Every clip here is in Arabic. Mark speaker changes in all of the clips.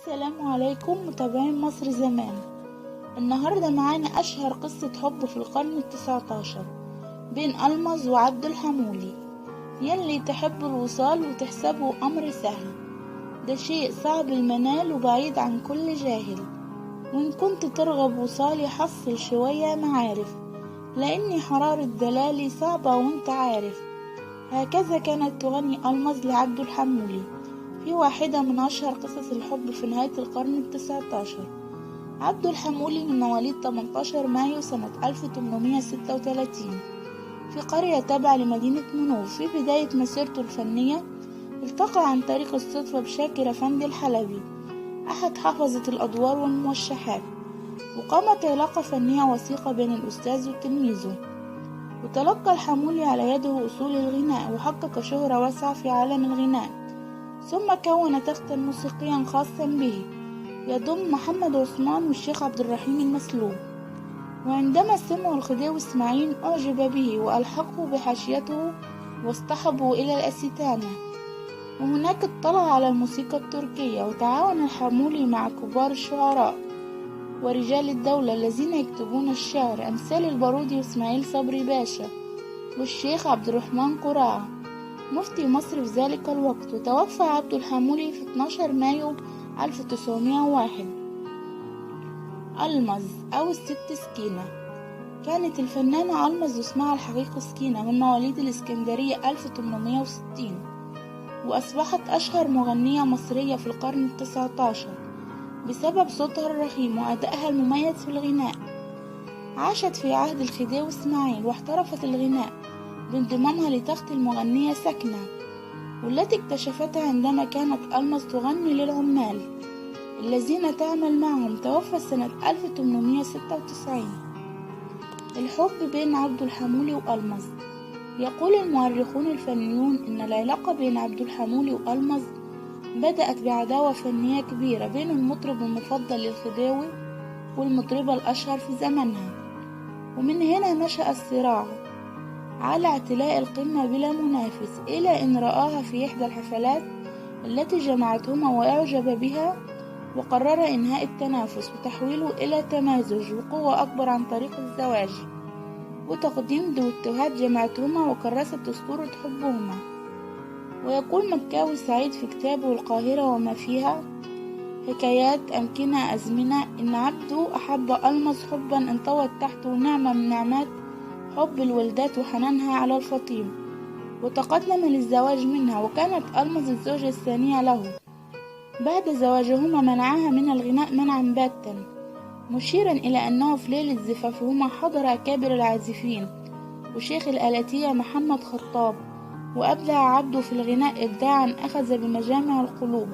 Speaker 1: السلام عليكم متابعين مصر زمان. النهاردة معانا أشهر قصة حب في القرن ال19 بين ألمظ وعبد الحمولي. يلي تحب الوصال وتحسبه أمر سهل، ده شيء صعب المنال وبعيد عن كل جاهل. وإن كنت ترغب وصالي حصل شوية معارف، لأني حرارة دلالي صعبة وانت عارف. هكذا كانت تغني ألمظ لعبد الحمولي في واحدة من أشهر قصص الحب في نهاية القرن ال19. عبد الحمولي من مواليد 18 مايو سنة 1836 في قرية تابعة لمدينة منوف. في بداية مسيرته الفنية التقى عن طريق الصدفة بشاكر أفندي الحلبي، أحد حافظة الأدوار والموشحات، وقامت علاقة فنية وثيقة بين الأستاذ وتلميذه. وتلقى الحمولي على يده أصول الغناء وحقق شهرة واسعة في عالم الغناء، ثم كون تختا موسيقيا خاصا به يضم محمد عثمان والشيخ عبد الرحيم المسلوب. وعندما سمعوا الخديوي اسماعيل أعجب به وألحقه بحاشيته واصطحبوا إلى الأستانة. وهناك اطلع على الموسيقى التركية، وتعاون الحمولي مع كبار الشعراء ورجال الدولة الذين يكتبون الشعر أمثال البارودي واسماعيل صبري باشا والشيخ عبد الرحمن قراعة مفتي مصر في ذلك الوقت. وتوفى عبد الحمولي في 12 مايو 1901. ألمظ أو الست سكينة. كانت الفنانة ألمظ اسمها الحقيقي سكينة، من مواليد الإسكندرية 1860، وأصبحت أشهر مغنية مصرية في القرن ال19 بسبب صوتها الرخيم وأدائها المميز في الغناء. عاشت في عهد الخديوي اسماعيل واحترفت الغناء بانضمامها لتخت المغنية سكنة، والتي اكتشفتها عندما كانت ألمظ تغني للعمال الذين تعمل معهم. توفى سنة 1896. الحب بين عبد الحمولي وألمظ. يقول المؤرخون الفنيون إن العلاقة بين عبد الحمولي وألمظ بدأت بعداوة فنية كبيرة بين المطرب المفضل للخديوي والمطربة الأشهر في زمنها، ومن هنا نشأ الصراع على اعتلاء القمة بلا منافس، إلى أن رآها في إحدى الحفلات التي جمعتهما وأعجب بها، وقرر إنهاء التنافس وتحويله إلى تمازج وقوة أكبر عن طريق الزواج وتقديم دويتوهات جمعتهما وكرست أسطورة حبهما. ويقول مكاوي سعيد في كتابه القاهرة وما فيها، حكايات أمكنة أزمنة، إن عبده أحب ألمظ حبا انطوت تحته نعمة من نعمات حب الولدات وحنانها على الفطيم، وتقدم للزواج منها. وكانت ألمظ الزوجة الثانية له. بعد زواجهما منعها من الغناء منعا باتا، مشيرا إلى أنه في ليلة زفافهما حضر أكابر العازفين وشيخ الآلاتية محمد خطاب، وأبدع عبده في الغناء إبداعا أخذ بمجامع القلوب.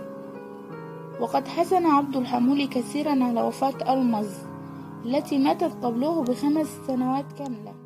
Speaker 1: وقد حزن عبد الحمولي كثيرا على وفاة ألمظ التي ماتت قبله ب5 سنوات كاملة.